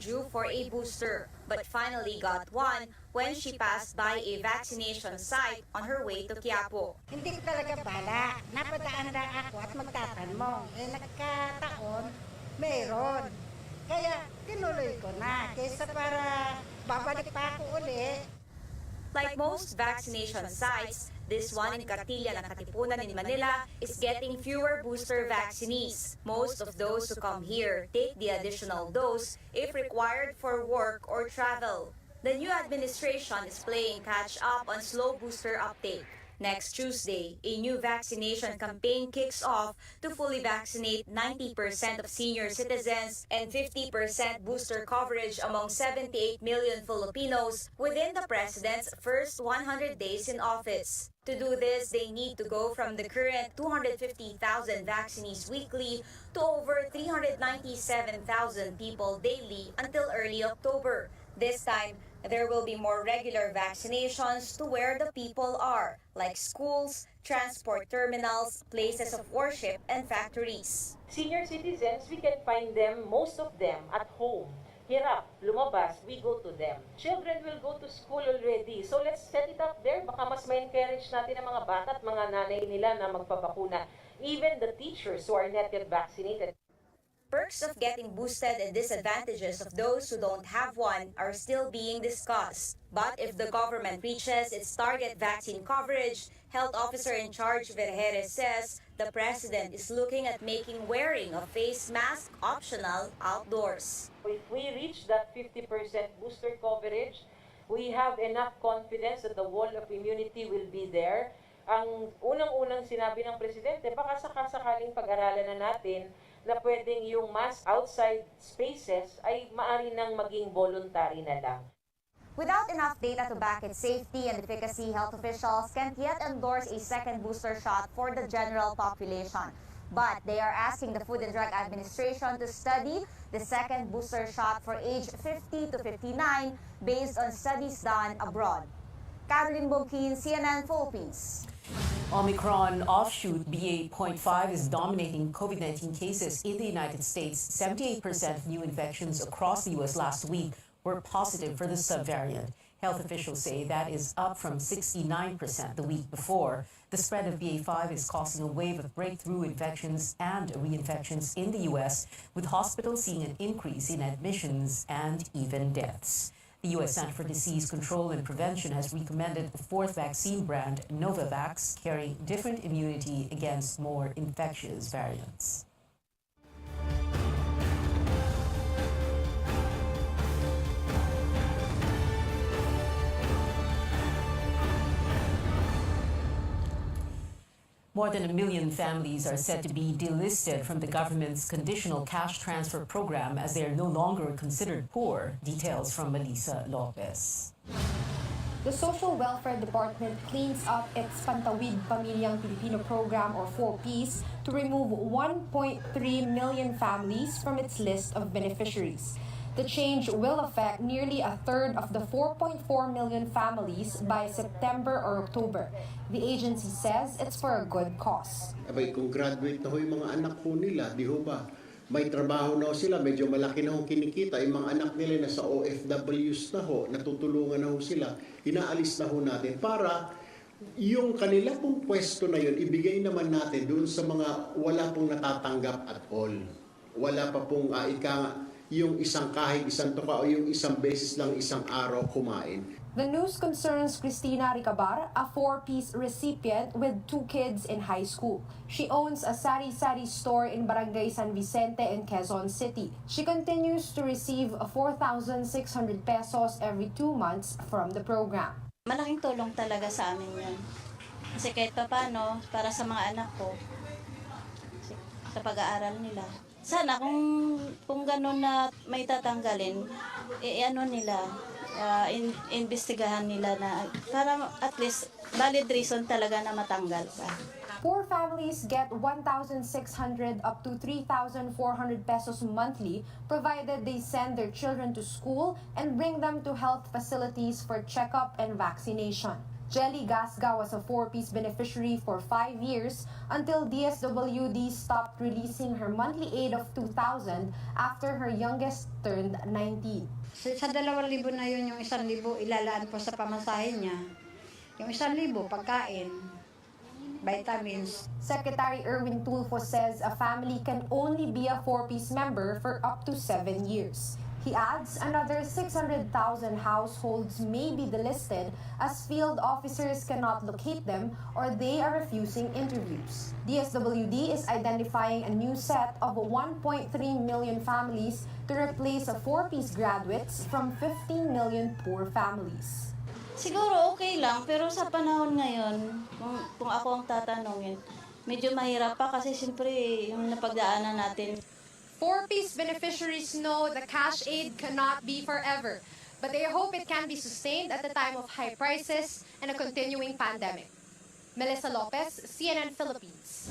due for a booster, but finally got one when she passed by a vaccination site on her way to Quiapo. Hindi ko talaga bala. Napadaan lang ako at magtatanong. Nagkataon, meron. Kaya tinuloy ko na. Kesa para babalik pa ako uli. Like most vaccination sites, this one in Cartilla ng Katipunan in Manila is getting fewer booster vaccinees. Most of those who come here take the additional dose if required for work or travel. The new administration is playing catch up on slow booster uptake. Next Tuesday, a new vaccination campaign kicks off to fully vaccinate 90% of senior citizens and 50% booster coverage among 78 million Filipinos within the president's first 100 days in office. To do this, they need to go from the current 250,000 vaccinees weekly to over 397,000 people daily until early October. This time, there will be more regular vaccinations to where the people are, like schools, transport terminals, places of worship, and factories. Senior citizens, we can find them, most of them, at home. Hirap, lumabas, we go to them. Children will go to school already. So let's set it up there. Baka mas ma-encourage natin ang mga bata at mga nanay nila na magpabakuna. Even the teachers who are not yet vaccinated. Perks of getting boosted and disadvantages of those who don't have one are still being discussed. But if the government reaches its target vaccine coverage, Health Officer in charge Vergeres says the president is looking at making wearing a face mask optional outdoors. If we reach that 50% booster coverage, we have enough confidence that the wall of immunity will be there. Ang unang-unang sinabi ng presidente, baka sakasakaling pag-aralan na natin na pwedeng yung mask outside spaces ay maari nang maging voluntary na lang. Without enough data to back its safety and efficacy, health officials can't yet endorse a second booster shot for the general population. But they are asking the Food and Drug Administration to study the second booster shot for age 50 to 59 based on studies done abroad. Caroline Bongkin, CNN Philippines. Omicron offshoot BA.5 is dominating COVID-19 cases in the United States. 78% of new infections across the U.S. last week were positive for the subvariant. Health officials say that is up from 69% the week before. The spread of BA.5 is causing a wave of breakthrough infections and reinfections in the U.S., with hospitals seeing an increase in admissions and even deaths. The U.S. Center for Disease Control and Prevention has recommended a fourth vaccine brand, Novavax, carrying different immunity against more infectious variants. More than 1 million families are said to be delisted from the government's conditional cash transfer program as they are no longer considered poor. Details from Melissa Lopez. The Social Welfare Department cleans up its Pantawid Pamilyang Pilipino program or 4Ps to remove 1.3 million families from its list of beneficiaries. The change will affect nearly a third of the 4.4 million families by September or October. The agency says it's for a good cause. Abay, kung graduate na ho yung mga anak po nila, di ho ba? May trabaho na ho sila, medyo malaki na ho kinikita. Yung mga anak nila na sa OFWs na ho, natutulungan na ho sila, inaalis na ho natin para yung kanila pong pwesto na yun, ibigay naman natin doon sa mga wala pong natatanggap at all. Wala pa pong yung isang kahit isang tuka o yung isang beses lang isang araw kumain. The news concerns Cristina Ricabar, a 4-piece recipient with 2 kids in high school. She owns a sari-sari store in Barangay San Vicente in Quezon City. She continues to receive 4,600 pesos every 2 months from the program. Malaking tulong talaga sa amin yan. Kasi kahit paano, para sa mga anak ko, sa pag-aaral nila. Sana kung gano'n na may tatanggalin, investigahan nila na para at least valid reason talaga na matanggal pa. Poor families get 1,600 up to 3,400 pesos monthly, provided they send their children to school and bring them to health facilities for checkup and vaccination. Jelly Gasga was a 4-piece beneficiary for 5 years until DSWD stopped releasing her monthly aid of 2,000 after her youngest turned 19. Sa 2,000 na yun, yung 1,000 ilalaan po sa pamasahe niya. Yung 1,000 pagkain, vitamins. Secretary Erwin Tulfo says a family can only be a 4-piece member for up to 7 years. He adds another 600,000 households may be delisted as field officers cannot locate them or they are refusing interviews. DSWD is identifying a new set of 1.3 million families to replace a 4-piece graduates from 15 million poor families. Siguro okay lang, pero sa panahon ngayon, kung ako ang tatanungin, medyo mahirap pa kasi siyempre yung napagdaanan natin. 4-piece beneficiaries know the cash aid cannot be forever, but they hope it can be sustained at the time of high prices and a continuing pandemic. Melissa Lopez, CNN Philippines.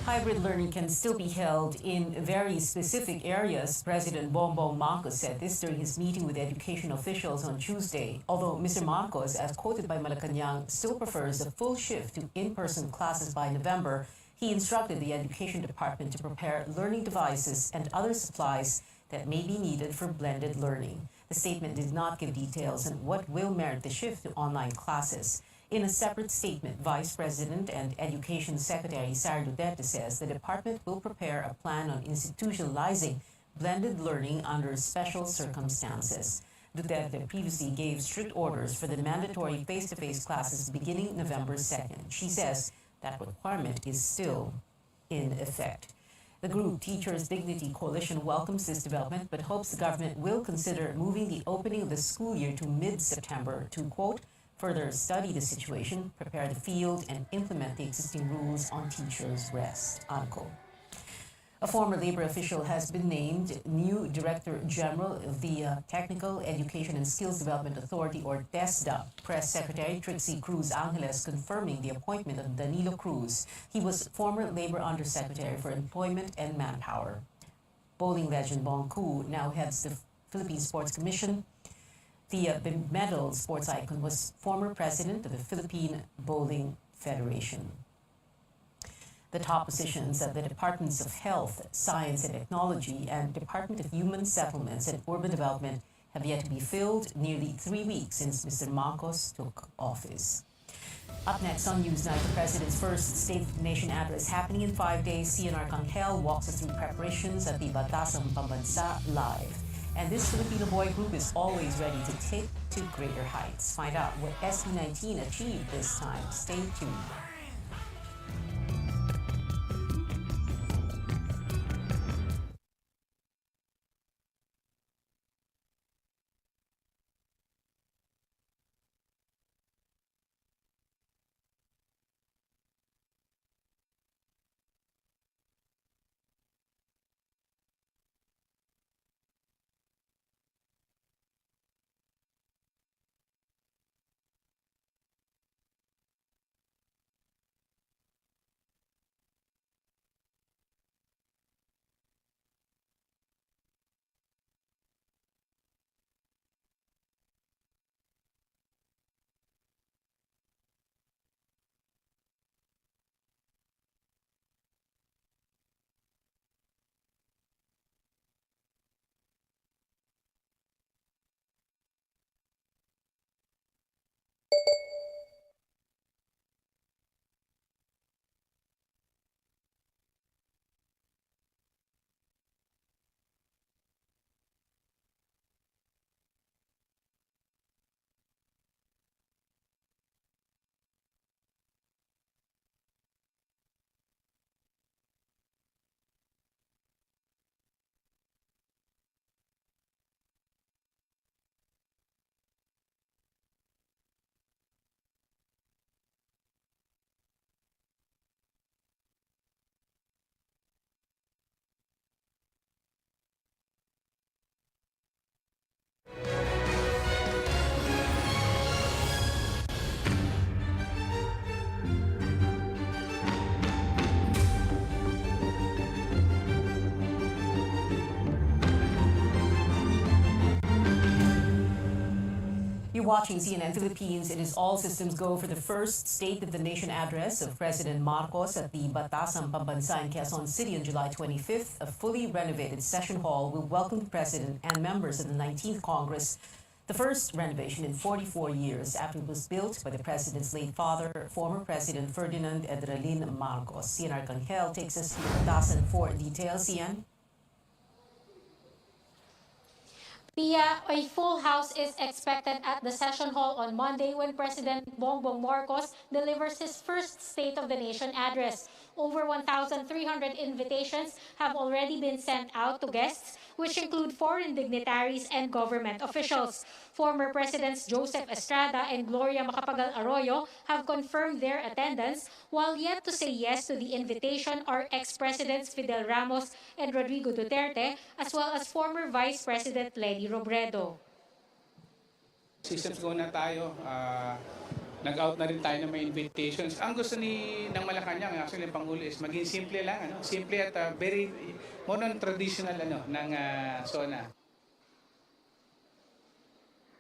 Hybrid learning can still be held in very specific areas. President Bongbong Marcos said this during his meeting with education officials on Tuesday. Although Mr. Marcos, as quoted by Malacanang, still prefers a full shift to in-person classes by November, he instructed the Education Department to prepare learning devices and other supplies that may be needed for blended learning. The statement did not give details on what will merit the shift to online classes. In a separate statement, Vice President and Education Secretary Sara Duterte says the department will prepare a plan on institutionalizing blended learning under special circumstances. Duterte previously gave strict orders for the mandatory face-to-face classes beginning November 2nd. She says that requirement is still in effect. The group Teachers Dignity Coalition welcomes this development but hopes the government will consider moving the opening of the school year to mid-September to, quote, further study the situation, prepare the field, and implement the existing rules on teachers' rest, unquote. A former labor official has been named new Director General of the Technical Education and Skills Development Authority, or TESDA. Press Secretary Trixie Cruz Angeles confirming the appointment of Danilo Cruz. He was former Labor Undersecretary for Employment and Manpower. Bowling legend Bong Ku now heads the Philippine Sports Commission. The medal sports icon was former president of the Philippine Bowling Federation. The top positions at the Departments of Health, Science and Technology and Department of Human Settlements and Urban Development have yet to be filled nearly 3 weeks since Mr. Marcos took office. Up next on Newsnight, the President's first State of the Nation address happening in 5 days. CNR Cantel walks us through preparations at the Batasang Pambansa Live. And this Filipino boy group is always ready to take to greater heights. Find out what SB19 achieved this time. Stay tuned. watching CNN Philippines. It is all systems go for the first State of the Nation address of President Marcos at the Batasang Pambansa in Quezon City on July 25th. A fully renovated session hall will welcome the President and members of the 19th Congress, the first renovation in 44 years after it was built by the President's late father, former President Ferdinand Edralin Marcos. Cian Arcangel takes us to Batasan for details. Cian? Pia, a full house is expected at the session hall on Monday when President Bongbong Marcos delivers his first State of the Nation address. Over 1,300 invitations have already been sent out to guests, which include foreign dignitaries and government officials. Former Presidents Joseph Estrada and Gloria Macapagal Arroyo have confirmed their attendance, while yet to say yes to the invitation are ex-Presidents Fidel Ramos and Rodrigo Duterte, as well as former Vice President Leni Robredo. Systems go na tayo. Nag-out na rin tayo ng may invitations. Ang gusto ng Malacanang, actually, Pangulo, is maging simple lang. Simple at very more non-traditional ng SONA.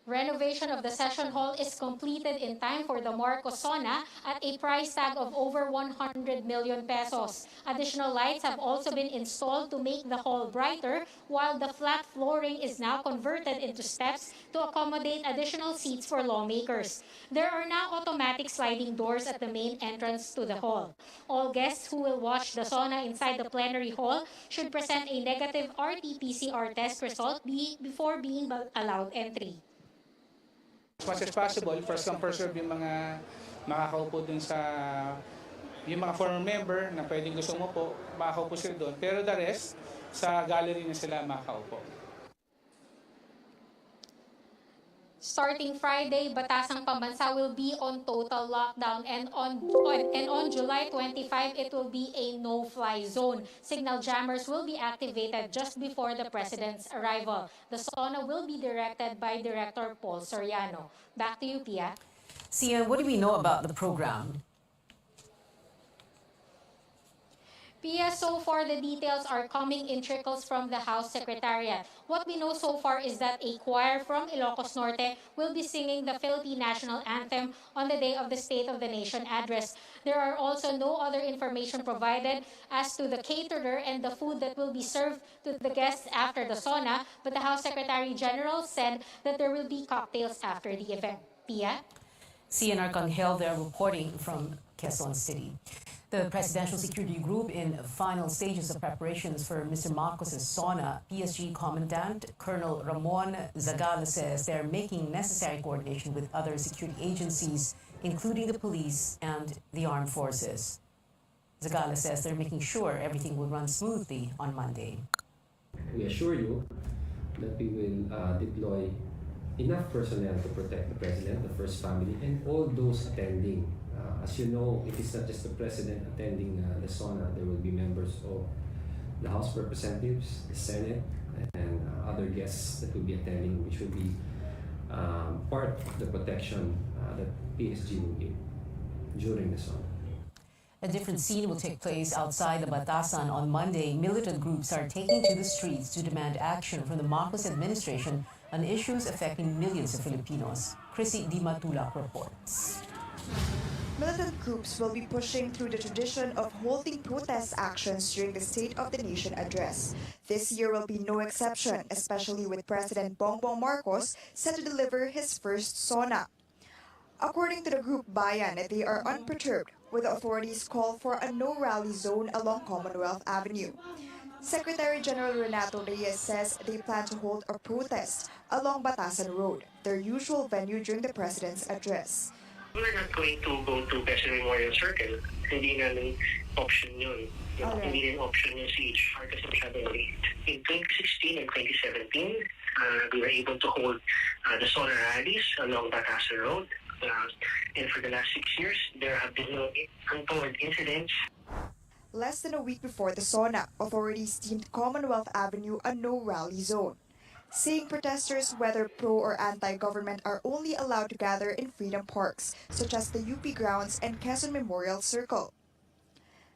Renovation of the session hall is completed in time for the Marcos SONA at a price tag of over 100 million pesos. Additional lights have also been installed to make the hall brighter, while the flat flooring is now converted into steps to accommodate additional seats for lawmakers. There are now automatic sliding doors at the main entrance to the hall. All guests who will watch the SONA inside the plenary hall should present a negative RT-PCR test result before being allowed entry. As much as possible, first come first serve yung mga makakaupo dun sa yung mga former member na pwedeng gusto mo po, makakaupo sila doon. Pero the rest, sa gallery na sila makakaupo. Starting Friday, Batasang Pambansa will be on total lockdown, and on July 25, it will be a no-fly zone. Signal jammers will be activated just before the President's arrival. The SONA will be directed by Director Paul Soriano. Back to you, Pia. Cian, what do we know about the program? Pia, so far the details are coming in trickles from the House Secretariat. What we know so far is that a choir from Ilocos Norte will be singing the Philippine National Anthem on the day of the State of the Nation address. There are also no other information provided as to the caterer and the food that will be served to the guests after the SONA, but the House Secretary General said that there will be cocktails after the event. Pia? Cian Arcangel there reporting from Quezon City. The Presidential Security Group in final stages of preparations for Mr. Marcos's SONA. PSG Commandant Colonel Ramon Zagala says they're making necessary coordination with other security agencies, including the police and the armed forces. Zagala says they're making sure everything will run smoothly on Monday. We assure you that we will deploy enough personnel to protect the President, the First Family, and all those attending. As you know, it is not just the President attending the SONA. There will be members of the House of Representatives, the Senate, and other guests that will be attending, which will be part of the protection that PSG will give during the SONA. A different scene will take place outside the Batasan on Monday. Militant groups are taking to the streets to demand action from the Marcos administration on issues affecting millions of Filipinos. Chrissy Di Matulak reports. Militant groups will be pushing through the tradition of holding protest actions during the State of the Nation address. This year will be no exception, especially with President Bongbong Marcos set to deliver his first SONA. According to the group Bayan, they are unperturbed, with the authorities call for a no-rally zone along Commonwealth Avenue. Secretary General Renato Reyes says they plan to hold a protest along Batasan Road, their usual venue during the President's address. We're not going to go to President Memorial Circle. Hindi namin option yun. Hindi rin option yung CHR kasi masyadong late. In 2016 and 2017, we were able to hold the SONA rallies along Batasan Road. And for the last 6 years, there have been no untoward incidents. Less than a week before the SONA, authorities deemed Commonwealth Avenue a no-rally zone, saying protesters, whether pro or anti-government, are only allowed to gather in freedom parks, such as the UP grounds and Quezon Memorial Circle.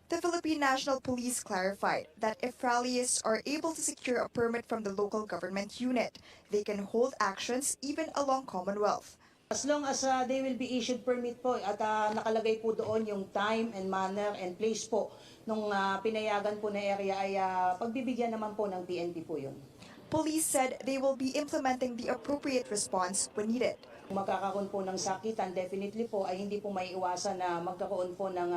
The Philippine National Police clarified that if rallyists are able to secure a permit from the local government unit, they can hold actions even along Commonwealth. As long as they will be issued permit po at nakalagay po doon yung time and manner and place po nung pinayagan po na area ay pagbibigyan naman po ng PNP po yun. Police said they will be implementing the appropriate response when needed. Kung magkakaroon po ng sakitan, definitely po ay hindi po maiiwasan na magkaroon po ng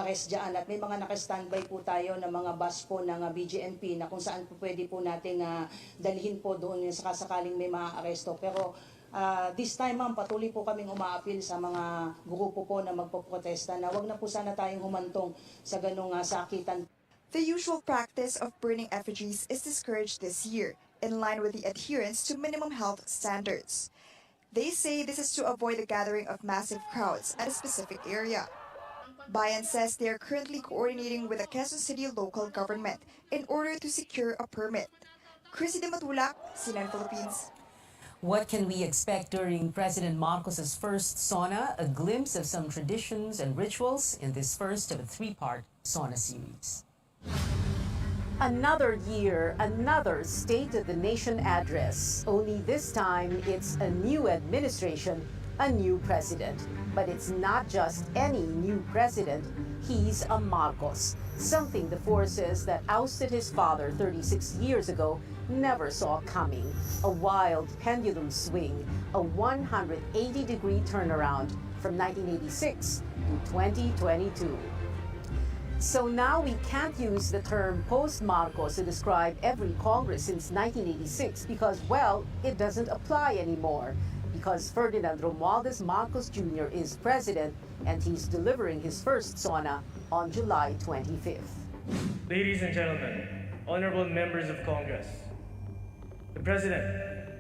arrest dyan. At may mga naka-standby po tayo na mga bus po ng BGNP na kung saan po pwede po nating dalhin po doon sa kasakaling may mga aresto. Pero this time, ma'am, patuloy po kaming umaapil sa mga grupo po na magpoprotesta na wag na po sana tayong humantong sa ganong sakitan. The usual practice of burning effigies is discouraged this year, in line with the adherence to minimum health standards. They say this is to avoid the gathering of massive crowds at a specific area. Bayan says they are currently coordinating with the Quezon City local government in order to secure a permit. Chrissy de Matulak, CNN Philippines. What can we expect during President Marcos's first sauna? A glimpse of some traditions and rituals in this first of a three-part sauna series. Another year, another State of the Nation address. Only this time, it's a new administration, a new president. But it's not just any new president. He's a Marcos, something the forces that ousted his father 36 years ago never saw coming. A wild pendulum swing, a 180-degree turnaround from 1986 to 2022. So now we can't use the term post-Marcos to describe every Congress since 1986 because, well, it doesn't apply anymore. Because Ferdinand Romualdez Marcos Jr. is president and he's delivering his first sauna on July 25th. Ladies and gentlemen, honorable members of Congress, the President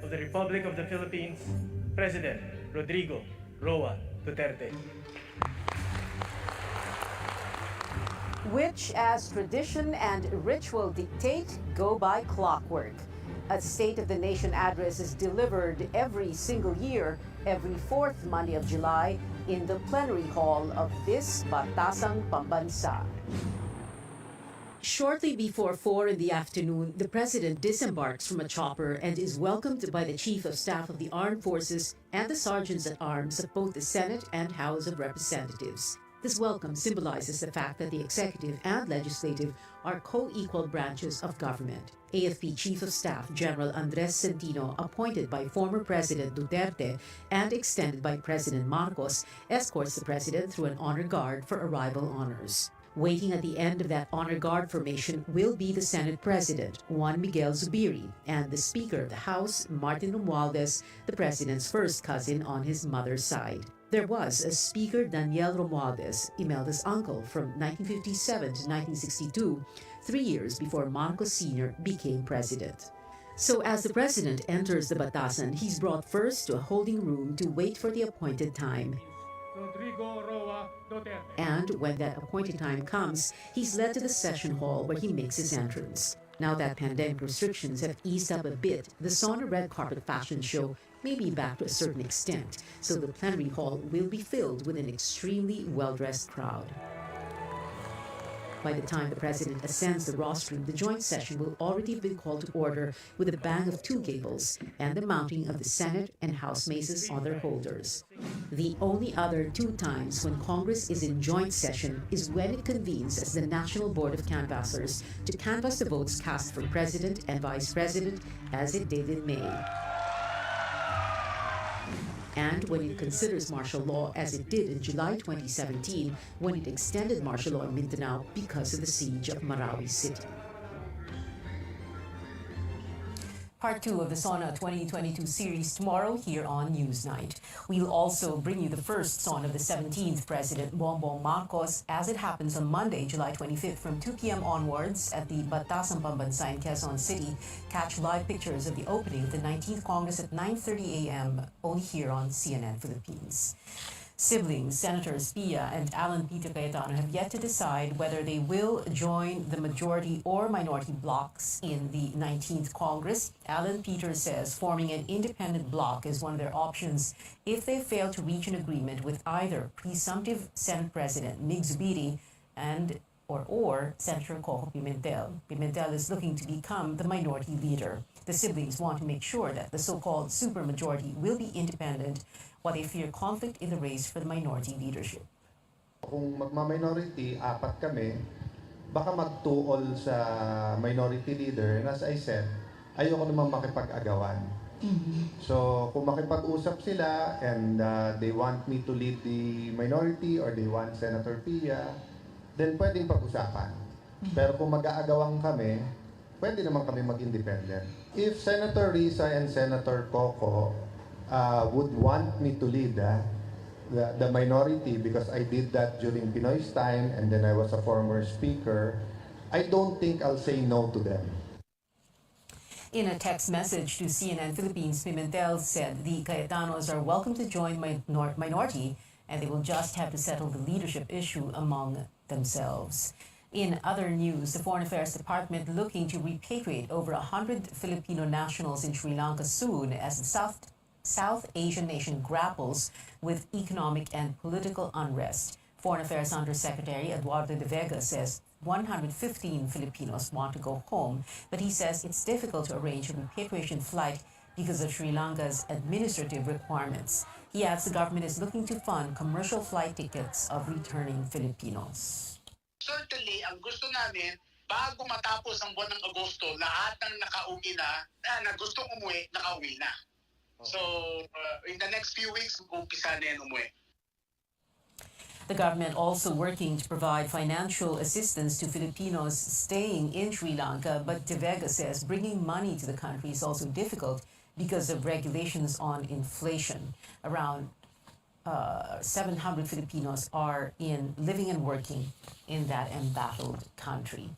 of the Republic of the Philippines, President Rodrigo Roa Duterte. Which, as tradition and ritual dictate, go by clockwork. A State of the Nation address is delivered every single year, every fourth Monday of July, in the plenary hall of this Batasang Pambansa. Shortly before 4 in the afternoon, the President disembarks from a chopper and is welcomed by the Chief of Staff of the Armed Forces and the Sergeants at Arms of both the Senate and House of Representatives. This welcome symbolizes the fact that the executive and legislative are co-equal branches of government. AFP Chief of Staff General Andres Centino, appointed by former President Duterte and extended by President Marcos, escorts the President through an honor guard for arrival honors. Waiting at the end of that honor guard formation will be the Senate President, Juan Miguel Zubiri, and the Speaker of the House, Martin Romualdez, the President's first cousin on his mother's side. There was a Speaker Daniel Romualdez, Imelda's uncle, from 1957 to 1962, 3 years before Marcos Sr. became president. So as the president enters the Batasan, he's brought first to a holding room to wait for the appointed time. Rodrigo Roa Duterte. And when that appointed time comes, he's led to the session hall where he makes his entrance. Now that pandemic restrictions have eased up a bit, the sauna red carpet fashion show may be back to a certain extent, so the plenary hall will be filled with an extremely well-dressed crowd. By the time the President ascends the rostrum, the joint session will already have been called to order with a bang of two gables and the mounting of the Senate and House maces on their holders. The only other two times when Congress is in joint session is when it convenes as the National Board of Canvassers to canvass the votes cast for President and Vice President as it did in May. And when it considers martial law as it did in July 2017 when it extended martial law in Mindanao because of the siege of Marawi City. Part 2 of the Sauna 2022 series tomorrow here on Newsnight. We'll also bring you the first sauna of the 17th President Bongbong Marcos as it happens on Monday, July 25th from 2 p.m. onwards at the Batasang Pambansa in Quezon City. Catch live pictures of the opening of the 19th Congress at 9:30 a.m. only here on CNN Philippines. Siblings, Senators Pia and Alan Peter Cayetano have yet to decide whether they will join the majority or minority blocs in the 19th Congress. Alan Peter says forming an independent bloc is one of their options if they fail to reach an agreement with either presumptive Senate President Mig Zubiri and or Senator Coco Pimentel. Pimentel is looking to become the minority leader. The siblings want to make sure that the so-called supermajority will be independent, while they fear conflict in the race for the minority leadership. Kung magma-minority, 4 kami, baka mag-2-all sa minority leader. And as I said, ayoko naman makipag-agawan. So, kung makipag-usap sila and they want me to lead the minority or they want Senator Pia, then pwedeng pag-usapan. Pero kung mag-aagawang kami, pwede naman kami mag-independent. If Senator Risa and Senator Coco would want me to lead the minority, because I did that during Pinoy's time and then I was a former speaker, I don't think I'll say no to them. In a text message to CNN Philippines, Pimentel said the Cayetanos are welcome to join minority and they will just have to settle the leadership issue among themselves. In other news, the Foreign Affairs Department looking to repatriate over 100 Filipino nationals in Sri Lanka soon as the South Asian nation grapples with economic and political unrest. Foreign Affairs Undersecretary Eduardo de Vega says 115 Filipinos want to go home, but he says it's difficult to arrange a repatriation flight because of Sri Lanka's administrative requirements. He adds the government is looking to fund commercial flight tickets of returning Filipinos. Certainly, ang gusto namin, bago matapos ang buwan ng Agosto, lahat ng nakauwi na gustong umuwi, nakauwi na. So, in the next few weeks, umpisa na yan umuwi. The government also working to provide financial assistance to Filipinos staying in Sri Lanka, but De Vega says bringing money to the country is also difficult because of regulations on inflation. Around 700 Filipinos are living and working in that embattled country.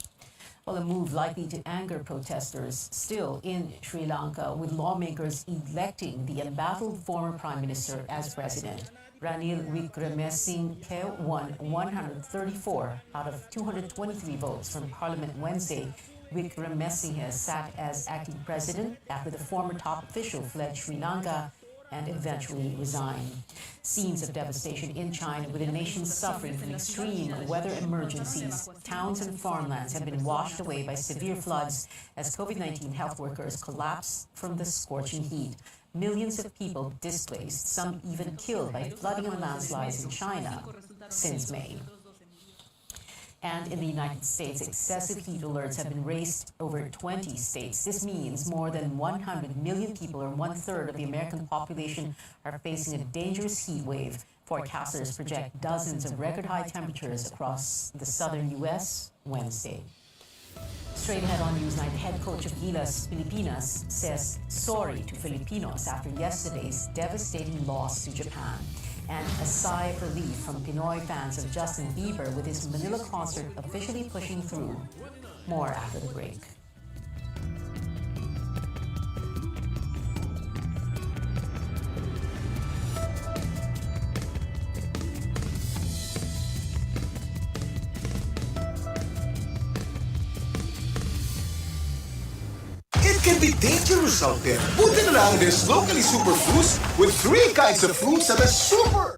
Well, a move likely to anger protesters still in Sri Lanka, with lawmakers electing the embattled former prime minister as president. Ranil Wickremesinghe won 134 out of 223 votes from Parliament Wednesday. Wickremesinghe sat as acting president after the former top official fled Sri Lanka and eventually resigned. Scenes of devastation in China, with the nation suffering from extreme weather emergencies. Towns and farmlands have been washed away by severe floods as COVID-19 health workers collapse from the scorching heat. Millions of people displaced, some even killed by flooding and landslides in China since May. And in the United States, excessive heat alerts have been raised over 20 states. This means more than 100 million people, or 1/3 of the American population, are facing a dangerous heat wave. Forecasters project dozens of record-high temperatures across the southern U.S. Wednesday. Straight ahead on Newsnight, head coach of Gilas Pilipinas says sorry to Filipinos after yesterday's devastating loss to Japan. And a sigh of relief from Pinoy fans of Justin Bieber with his Manila concert officially pushing through. More after the break. It can be dangerous out there. Buti na lang there's locally super foods with 3 kinds of fruits that are super.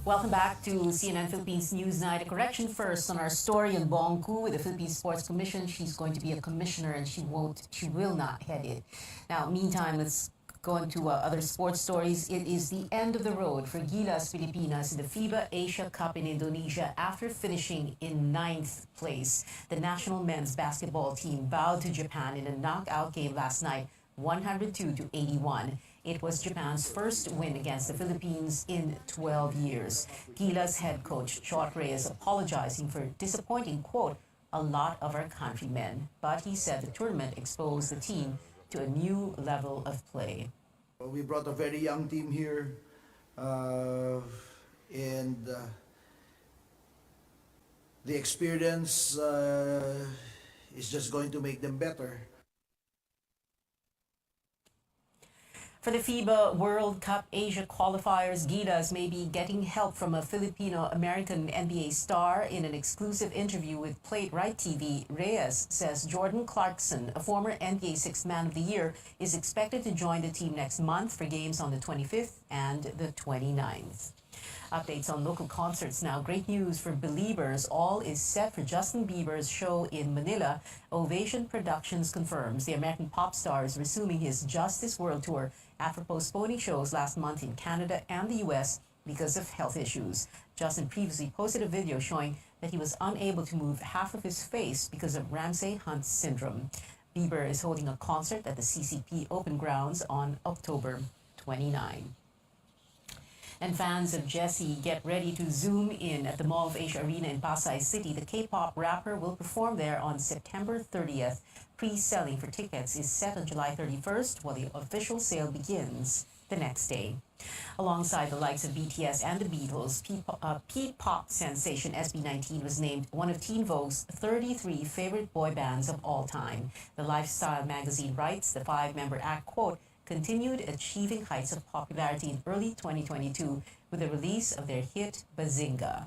Welcome back to CNN Philippines Newsnight. A correction first on our story on Bong Ku with the Philippine Sports Commission. She's going to be a commissioner and she will not head it. Now, meantime, let's go on to other sports stories. It is the end of the road for Gilas Pilipinas in the FIBA Asia Cup in Indonesia after finishing in 9th place. The national men's basketball team bowed to Japan in a knockout game last night, 102-81. It was Japan's first win against the Philippines in 12 years. Gilas head coach Chot Reyes apologizing for disappointing, quote, a lot of our countrymen. But he said the tournament exposed the team to a new level of play. We brought a very young team here, and the experience is just going to make them better. For the FIBA World Cup Asia qualifiers, Gilas may be getting help from a Filipino-American NBA star. In an exclusive interview with Plate Right TV, Reyes says Jordan Clarkson, a former NBA Sixth Man of the Year, is expected to join the team next month for games on the 25th and the 29th. Updates on local concerts now. Great news for Believers. All is set for Justin Bieber's show in Manila. Ovation Productions confirms the American pop star is resuming his Justice World Tour after postponing shows last month in Canada and the U.S. because of health issues. Justin previously posted a video showing that he was unable to move half of his face because of Ramsay-Hunt syndrome. Bieber is holding a concert at the CCP Open Grounds on October 29. And fans of Jessie get ready to zoom in at the Mall of Asia Arena in Pasay City. The K-pop rapper will perform there on September 30th. Pre-selling for tickets is set on July 31st, while the official sale begins the next day. Alongside the likes of BTS and the Beatles, P-pop sensation SB19 was named one of Teen Vogue's 33 favorite boy bands of all time. The Lifestyle magazine writes the five-member act, quote, continued achieving heights of popularity in early 2022 with the release of their hit Bazinga.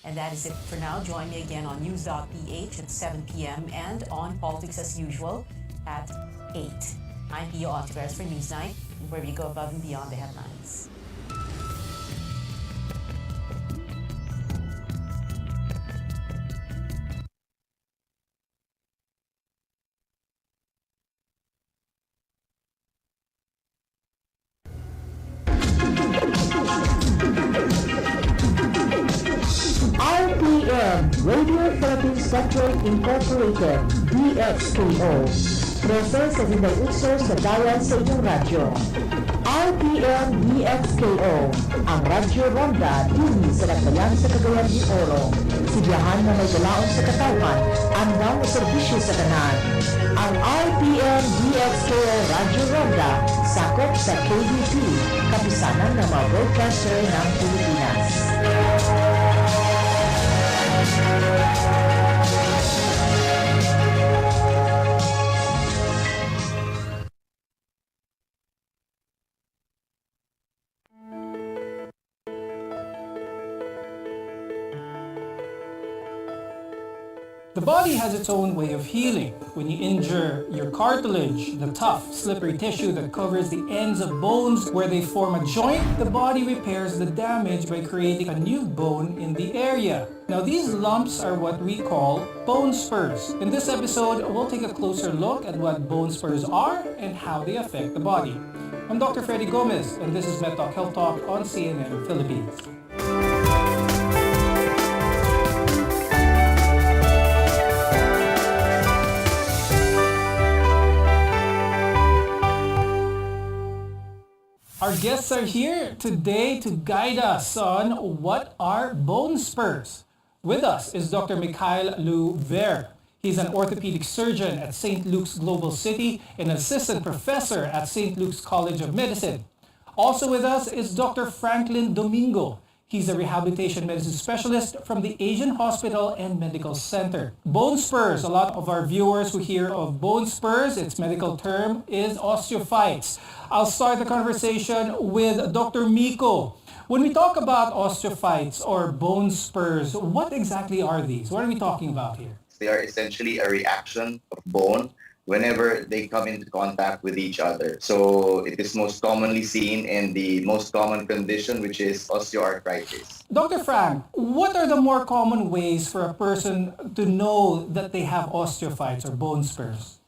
And that is it for now. Join me again on News.ph at 7 p.m. and on Politics as usual at 8. I'm Pio Ontiveros for Newsnight, where we go above and beyond the headlines. RPN, Radio Philippines Network Incorporated, DXKO. Presence sa Hinday-Usos na dayan sa inyong radyo. RPN DXKO, ang Radyo Ronda dili sa nagbayan sa Cagayan de Oro. Sibiyahan na may galaon sa katawan, ang daw serbisyo sa kanan. Ang RPN DXKO Radyo Ronda, sakop sa KBP, kapisanan ng mga broadcaster ng Pilipinas. The body has its own way of healing. When you injure your cartilage, the tough, slippery tissue that covers the ends of bones where they form a joint, the body repairs the damage by creating a new bone in the area. Now these lumps are what we call bone spurs. In this episode, we'll take a closer look at what bone spurs are and how they affect the body. I'm Dr. Freddy Gomez, and this is MedTalk Health Talk on CNN Philippines. Our guests are here today to guide us on what are bone spurs. With us is Dr. Mikhail Louver. He's an orthopedic surgeon at St. Luke's Global City and assistant professor at St. Luke's College of Medicine. Also with us is Dr. Franklin Domingo. He's a rehabilitation medicine specialist from the Asian Hospital and Medical Center. Bone spurs, a lot of our viewers who hear of bone spurs, its medical term is osteophytes. I'll start the conversation with Dr. Miko. When we talk about osteophytes or bone spurs, what exactly are these? What are we talking about here? They are essentially a reaction of bone whenever they come into contact with each other. So it is most commonly seen in the most common condition, which is osteoarthritis. Dr. Frank, what are the more common ways for a person to know that they have osteophytes or bone spurs?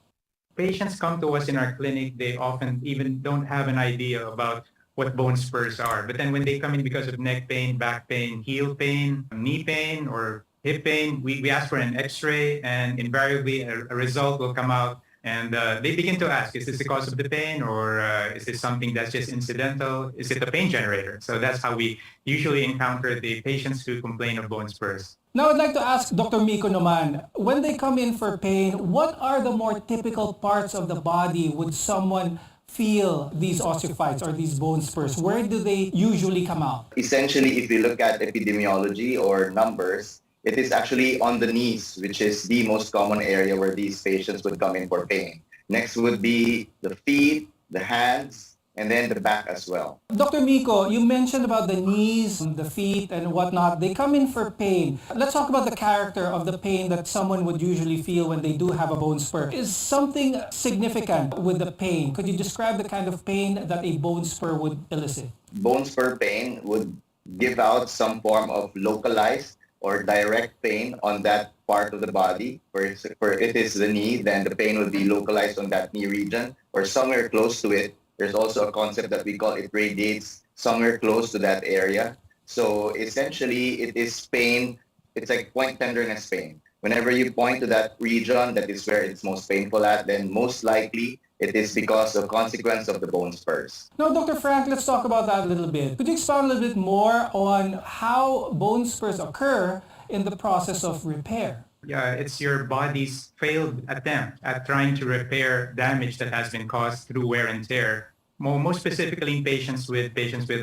Patients come to us in our clinic, they often even don't have an idea about what bone spurs are. But then when they come in because of neck pain, back pain, heel pain, knee pain, or hip pain, we ask for an x-ray, and invariably a result will come out. And they begin to ask, is this the cause of the pain, or is this something that's just incidental? Is it a pain generator? So that's how we usually encounter the patients who complain of bone spurs. Now, I'd like to ask Dr. Miko naman, when they come in for pain, what are the more typical parts of the body would someone feel these osteophytes or these bone spurs? Where do they usually come out? Essentially, if you look at epidemiology or numbers, it is actually on the knees, which is the most common area where these patients would come in for pain. Next would be the feet, the hands, and then the back as well. Dr. Miko, you mentioned about the knees, the feet, and whatnot. They come in for pain. Let's talk about the character of the pain that someone would usually feel when they do have a bone spur. Is something significant with the pain? Could you describe the kind of pain that a bone spur would elicit? Bone spur pain would give out some form of localized or direct pain on that part of the body. For it is the knee, then the pain would be localized on that knee region or somewhere close to it. There's also a concept that we call it radiates somewhere close to that area. So essentially, it is pain. It's like point tenderness pain. Whenever you point to that region, that is where it's most painful at, then most likely it is because of consequence of the bone spurs. Now, Dr. Frank, let's talk about that a little bit. Could you expound a little bit more on how bone spurs occur in the process of repair? Yeah, it's your body's failed attempt at trying to repair damage that has been caused through wear and tear. Most specifically in patients with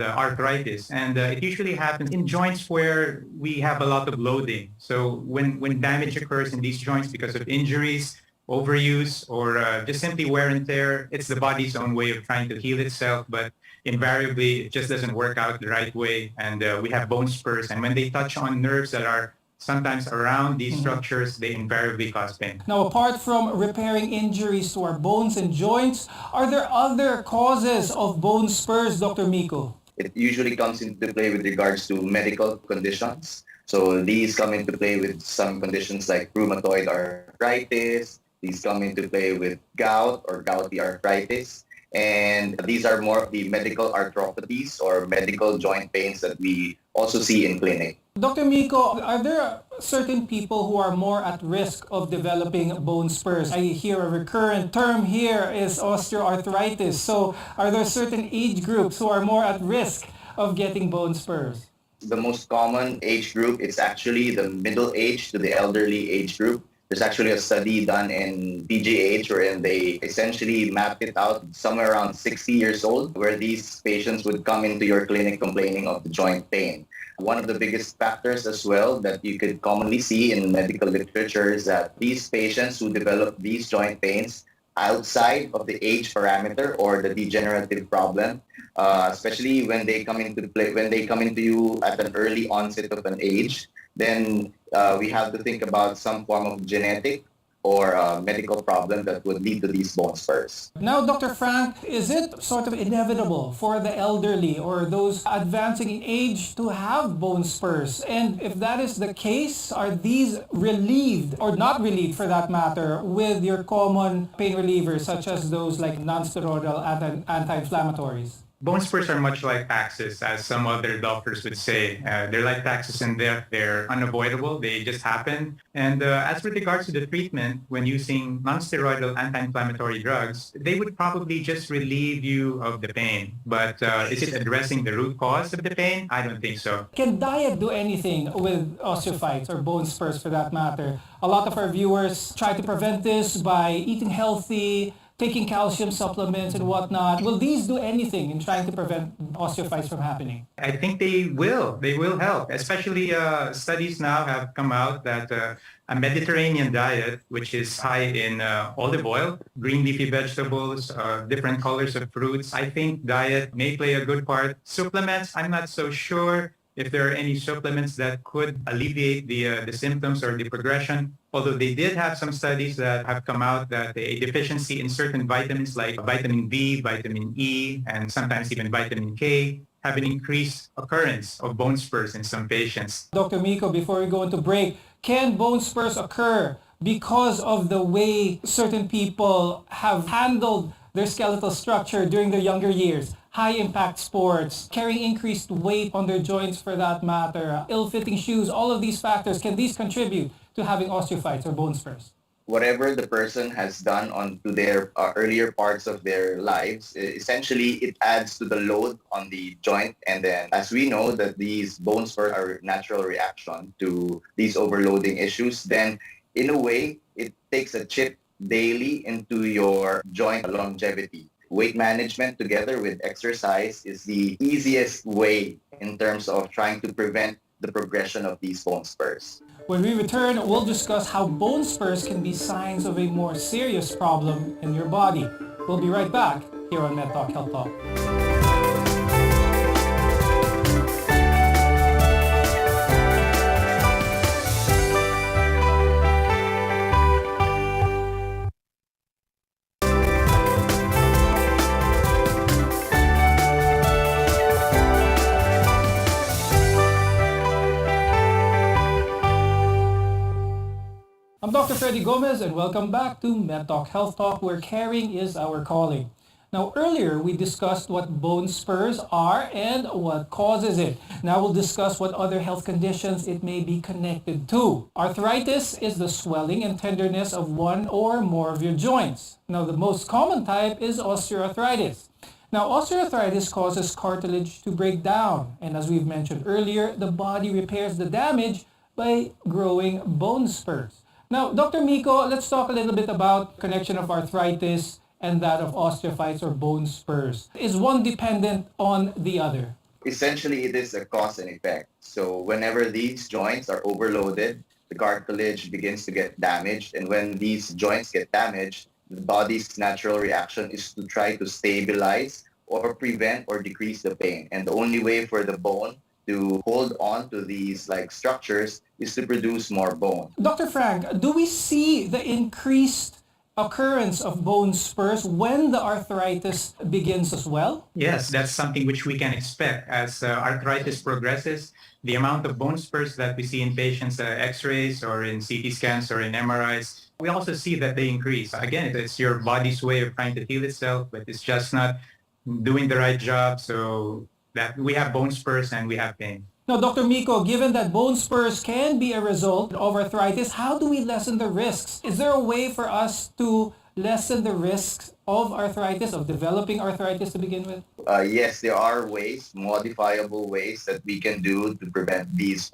arthritis. And it usually happens in joints where we have a lot of loading. So when damage occurs in these joints because of injuries, overuse, or just simply wear and tear, it's the body's own way of trying to heal itself, but invariably it just doesn't work out the right way. And we have bone spurs. And when they touch on nerves that are sometimes around these structures, they invariably cause pain. Now, apart from repairing injuries to our bones and joints, are there other causes of bone spurs, Dr. Miko? It usually comes into play with regards to medical conditions. So these come into play with some conditions like rheumatoid arthritis. These come into play with gout or gouty arthritis. And these are more of the medical arthropathies or medical joint pains that we also see in clinic. Dr. Miko, are there certain people who are more at risk of developing bone spurs? I hear a recurrent term here is osteoarthritis. So are there certain age groups who are more at risk of getting bone spurs? The most common age group is actually the middle age to the elderly age group. There's actually a study done in PGH wherein they essentially mapped it out somewhere around 60 years old, where these patients would come into your clinic complaining of the joint pain. One of the biggest factors as well that you could commonly see in medical literature is that these patients who develop these joint pains outside of the age parameter or the degenerative problem, especially when they come into you at an early onset of an age, then we have to think about some form of genetic or medical problem that would lead to these bone spurs. Now, Dr. Frank, is it sort of inevitable for the elderly or those advancing in age to have bone spurs? And if that is the case, are these relieved or not relieved for that matter with your common pain relievers such as those like non-steroidal anti-inflammatories? Bone spurs are much like taxes, as some other doctors would say. They're like taxes in that they're unavoidable. They just happen. And as with regards to the treatment, when using non-steroidal anti-inflammatory drugs, they would probably just relieve you of the pain. But is it addressing the root cause of the pain? I don't think so. Can diet do anything with osteophytes or bone spurs for that matter? A lot of our viewers try to prevent this by eating healthy, taking calcium supplements and whatnot. Will these do anything in trying to prevent osteophytes from happening? I think they will. They will help. Especially studies now have come out that a Mediterranean diet, which is high in olive oil, green leafy vegetables, different colors of fruits, I think diet may play a good part. Supplements, I'm not so sure. if there are any supplements that could alleviate the symptoms or the progression. Although they did have some studies that have come out that a deficiency in certain vitamins like vitamin B, vitamin E, and sometimes even vitamin K have an increased occurrence of bone spurs in some patients. Dr. Miko, before we go into break, can bone spurs occur because of the way certain people have handled their skeletal structure during their younger years? High-impact sports, carrying increased weight on their joints for that matter, ill-fitting shoes, all of these factors, can these contribute to having osteophytes or bone spurs? Whatever the person has done onto their earlier parts of their lives, essentially it adds to the load on the joint. And then as we know that these bone spurs are a natural reaction to these overloading issues, then in a way, it takes a chip daily into your joint longevity. Weight management together with exercise is the easiest way in terms of trying to prevent the progression of these bone spurs. When we return, we'll discuss how bone spurs can be signs of a more serious problem in your body. We'll be right back here on MedTalk Health Talk. I'm Dr. Freddy Gomez and welcome back to MedTalk Health Talk, where caring is our calling. Now earlier we discussed what bone spurs are and what causes it. Now we'll discuss what other health conditions it may be connected to. Arthritis is the swelling and tenderness of one or more of your joints. Now the most common type is osteoarthritis. Now osteoarthritis causes cartilage to break down, and as we've mentioned earlier, the body repairs the damage by growing bone spurs. Now, Dr. Miko, let's talk a little bit about connection of arthritis and that of osteophytes or bone spurs. Is one dependent on the other? Essentially, it is a cause and effect. So whenever these joints are overloaded, the cartilage begins to get damaged. And when these joints get damaged, the body's natural reaction is to try to stabilize or prevent or decrease the pain. And the only way for the bone to hold on to these structures is to produce more bone. Dr. Frank, do we see the increased occurrence of bone spurs when the arthritis begins as well? Yes, that's something which we can expect. As arthritis progresses, the amount of bone spurs that we see in patients' x-rays or in CT scans or in MRIs, we also see that they increase. Again, it's your body's way of trying to heal itself, but it's just not doing the right job. So that we have bone spurs and we have pain. Now, Dr. Miko, given that bone spurs can be a result of arthritis, how do we lessen the risks? Is there a way for us to lessen the risks of arthritis, of developing arthritis to begin with? Yes, there are ways, modifiable ways that we can do to prevent these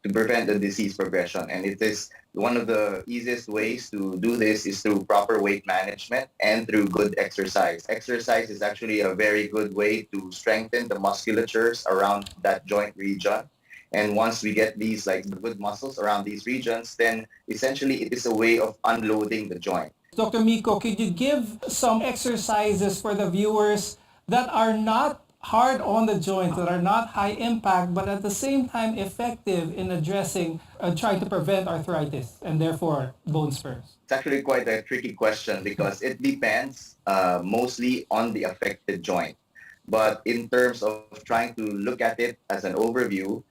to prevent the disease progression. And it is one of the easiest ways to do this is through proper weight management and through good exercise. Exercise is actually a very good way to strengthen the musculatures around that joint region. And once we get these good muscles around these regions, then essentially it is a way of unloading the joint. Dr. Miko, could you give some exercises for the viewers that are not hard on the joints, that are not high impact, but at the same time effective in addressing, trying to prevent arthritis and therefore bone spurs? It's actually quite a tricky question because it depends mostly on the affected joint. But in terms of trying to look at it as an overview,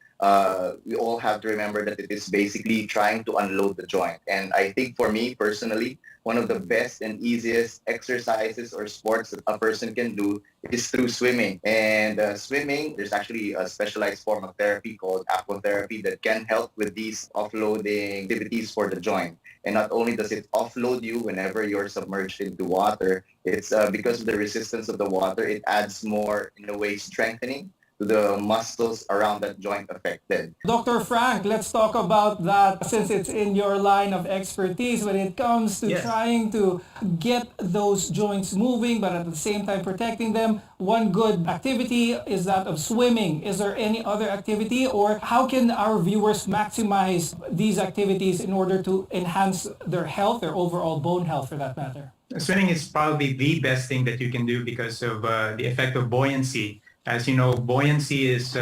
we all have to remember that it is basically trying to unload the joint. And I think for me personally, one of the best and easiest exercises or sports that a person can do is through swimming. And swimming, there's actually a specialized form of therapy called aquatherapy that can help with these offloading activities for the joint. And not only does it offload you whenever you're submerged into water, it's because of the resistance of the water, it adds more, in a way, strengthening to the muscles around that joint affected. Dr. Frank, let's talk about that since it's in your line of expertise when it comes to trying to get those joints moving but at the same time protecting them. One good activity is that of swimming. Is there any other activity, or how can our viewers maximize these activities in order to enhance their health, their overall bone health for that matter? Swimming is probably the best thing that you can do because of the effect of buoyancy. As you know, buoyancy is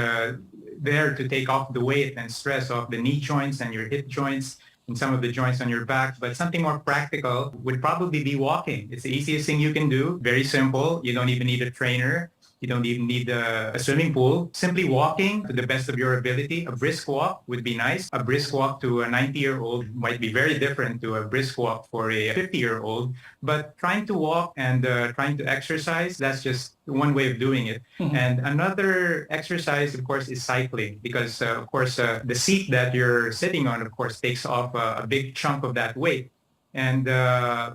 there to take off the weight and stress off the knee joints and your hip joints and some of the joints on your back. But something more practical would probably be walking. It's the easiest thing you can do. Very simple. You don't even need a trainer. You don't even need a swimming pool. Simply walking to the best of your ability. A brisk walk would be nice. A brisk walk to a 90-year-old might be very different to a brisk walk for a 50-year-old. But trying to walk and trying to exercise, that's just one way of doing it. Mhm. And another exercise, of course, is cycling. Because, of course, the seat that you're sitting on, of course, takes off a big chunk of that weight. And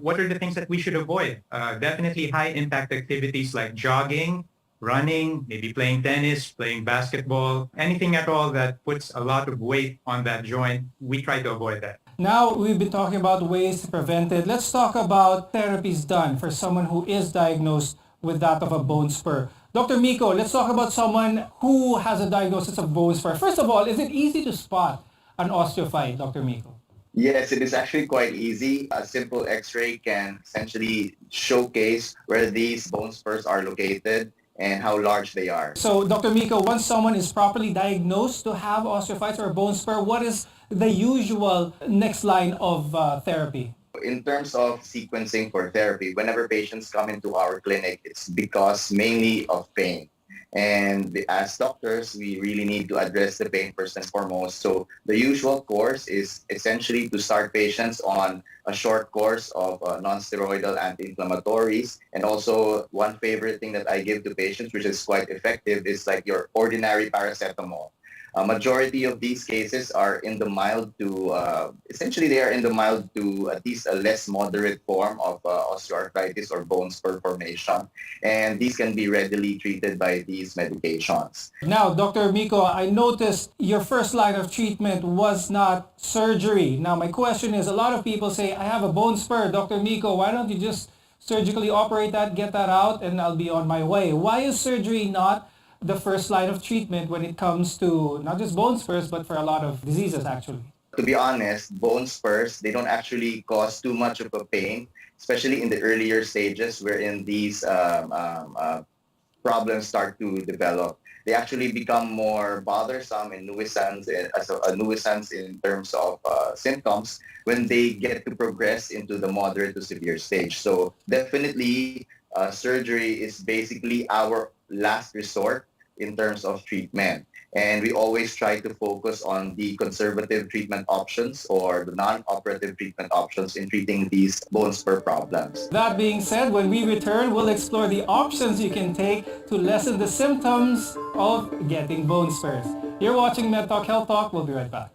what are the things that we should avoid? Definitely high-impact activities like jogging, running, maybe playing tennis, playing basketball, anything at all that puts a lot of weight on that joint, we try to avoid that. Now, we've been talking about ways to prevent it. Let's talk about therapies done for someone who is diagnosed with that of a bone spur. Dr. Miko, let's talk about someone who has a diagnosis of bone spur. First of all, is it easy to spot an osteophyte, Dr. Miko? Yes, it is actually quite easy. A simple X-ray can essentially showcase where these bone spurs are located and how large they are. So, Dr. Miko, once someone is properly diagnosed to have osteophytes or bone spur, what is the usual next line of therapy? In terms of sequencing for therapy, whenever patients come into our clinic, it's because mainly of pain. And as doctors, we really need to address the pain first and foremost. So the usual course is essentially to start patients on a short course of non-steroidal anti-inflammatories. And also one favorite thing that I give to patients, which is quite effective, is like your ordinary paracetamol. A majority of these cases are in the mild to, essentially they are in the mild to at least a less moderate form of osteoarthritis or bone spur formation. And these can be readily treated by these medications. Now, Dr. Miko, I noticed your first line of treatment was not surgery. Now, my question is, a lot of people say, I have a bone spur. Dr. Miko, why don't you just surgically operate that, get that out, and I'll be on my way? Why is surgery not the first line of treatment when it comes to not just bone spurs, but for a lot of diseases, actually? To be honest, bone spurs, they don't actually cause too much of a pain, especially in the earlier stages wherein these problems start to develop. They actually become more bothersome and nuisance as a nuisance in terms of symptoms when they get to progress into the moderate to severe stage. So definitely surgery is basically our last resort in terms of treatment. And we always try to focus on the conservative treatment options or the non-operative treatment options in treating these bone spur problems. That being said, when we return, we'll explore the options you can take to lessen the symptoms of getting bone spurs. You're watching MedTalk Health Talk. We'll be right back.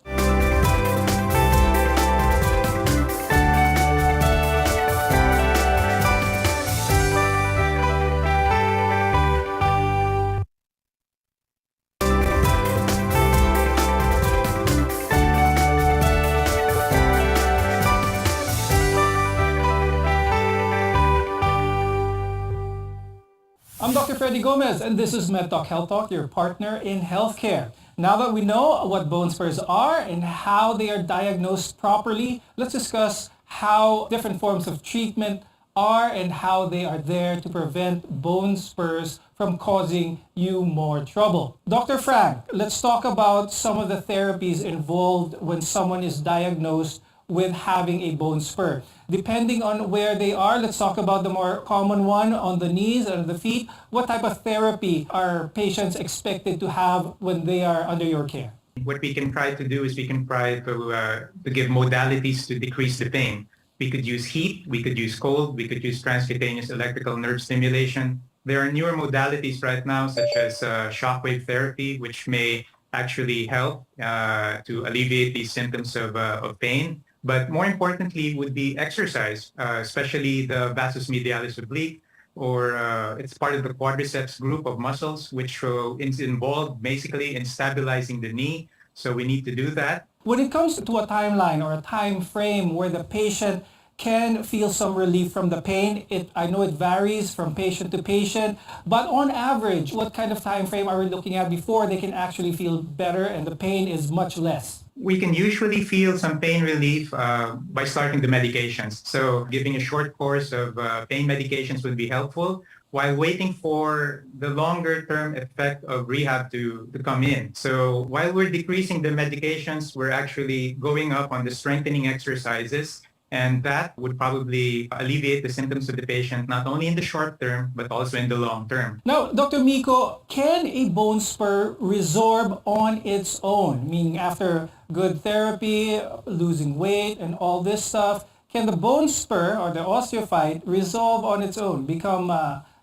I'm Dr. Freddy Gomez, and this is MedTalk Health Talk, your partner in healthcare. Now that we know what bone spurs are and how they are diagnosed properly, let's discuss how different forms of treatment are and how they are there to prevent bone spurs from causing you more trouble. Dr. Frank, let's talk about some of the therapies involved when someone is diagnosed with having a bone spur. Depending on where they are, let's talk about the more common one on the knees and the feet. What type of therapy are patients expected to have when they are under your care? What we can try to do is we can try to give modalities to decrease the pain. We could use heat, we could use cold, we could use transcutaneous electrical nerve stimulation. There are newer modalities right now such as shockwave therapy, which may actually help to alleviate these symptoms of pain. But more importantly would be exercise, especially the vastus medialis oblique, or it's part of the quadriceps group of muscles, which is involved basically in stabilizing the knee. So we need to do that. When it comes to a timeline or a time frame where the patient can feel some relief from the pain. I know it varies from patient to patient, but on average, what kind of time frame are we looking at before they can actually feel better and the pain is much less? We can usually feel some pain relief by starting the medications. So giving a short course of pain medications would be helpful while waiting for the longer-term effect of rehab to come in. So while we're decreasing the medications, we're actually going up on the strengthening exercises, and that would probably alleviate the symptoms of the patient, not only in the short term, but also in the long term. Now, Dr. Miko, can a bone spur resorb on its own? Meaning after good therapy, losing weight, and all this stuff, can the bone spur or the osteophyte resolve on its own, become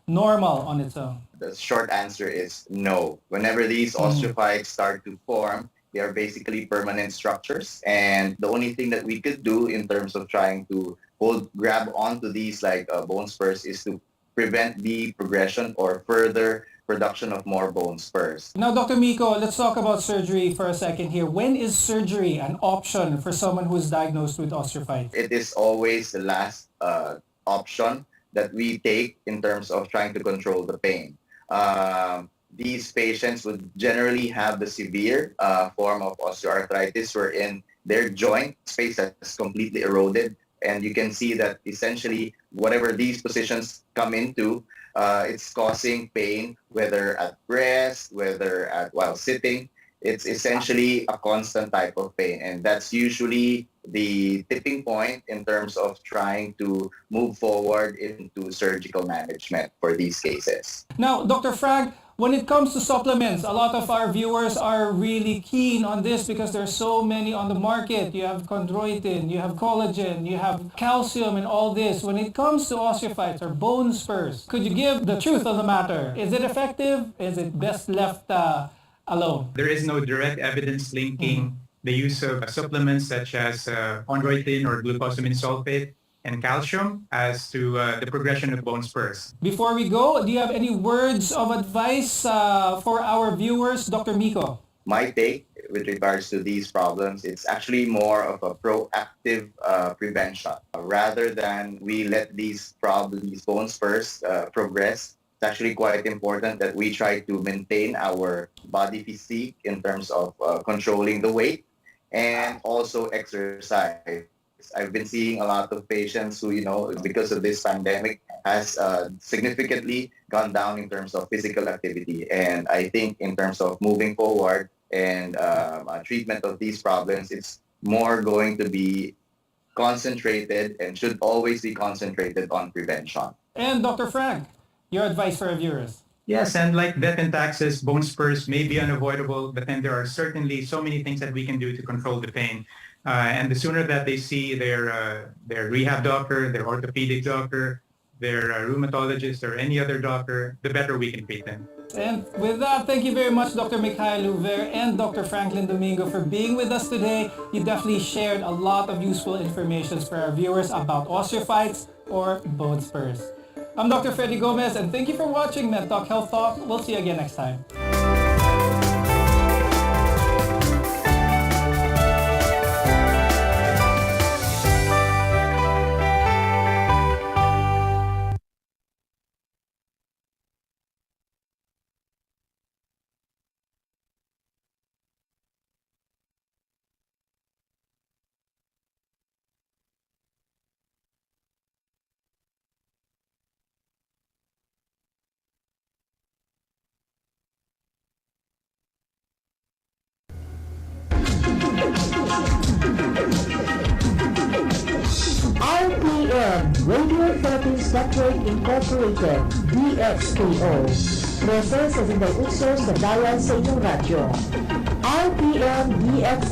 normal on its own? The short answer is no. Whenever these osteophytes start to form, they are basically permanent structures. And the only thing that we could do in terms of trying to grab onto these like bone spurs is to prevent the progression or further production of more bone spurs. Now, Dr. Miko, let's talk about surgery for a second here. When is surgery an option for someone who is diagnosed with osteophytes? It is always the last option that we take in terms of trying to control the pain. These patients would generally have the severe form of osteoarthritis wherein their joint space has completely eroded. And you can see that essentially whatever these positions come into, it's causing pain, whether at rest, whether while sitting. It's essentially a constant type of pain. And that's usually the tipping point in terms of trying to move forward into surgical management for these cases. Now, Dr. Frank, when it comes to supplements, a lot of our viewers are really keen on this because there's so many on the market. You have chondroitin, you have collagen, you have calcium and all this. When it comes to osteophytes or bone spurs, could you give the truth of the matter? Is it effective? Is it best left alone? There is no direct evidence linking the use of supplements such as chondroitin or glucosamine sulfate and calcium as to the progression of bone spurs. Before we go, do you have any words of advice for our viewers, Dr. Miko? My take with regards to these problems, it's actually more of a proactive prevention. Rather than we let these bone spurs progress, it's actually quite important that we try to maintain our body physique in terms of controlling the weight and also exercise. I've been seeing a lot of patients who, because of this pandemic, has significantly gone down in terms of physical activity. And I think in terms of moving forward and treatment of these problems, it's more going to be concentrated and should always be concentrated on prevention. And Dr. Frank, your advice for our viewers? Yes, and like death and taxes, bone spurs may be unavoidable, but then there are certainly so many things that we can do to control the pain. And the sooner that they see their rehab doctor, their orthopedic doctor, their rheumatologist, or any other doctor, the better we can treat them. And with that, thank you very much, Dr. Michael Louver and Dr. Franklin Domingo for being with us today. You definitely shared a lot of useful information for our viewers about osteophytes or bone spurs. I'm Dr. Freddy Gomez, and thank you for watching MedTalk Health Talk. We'll see you again next time. RPN, Radio Philippines Network Incorporated, DXKO. Presence sa Sinday Usos sa Dayan sa inyong radyo. RPN DXKO.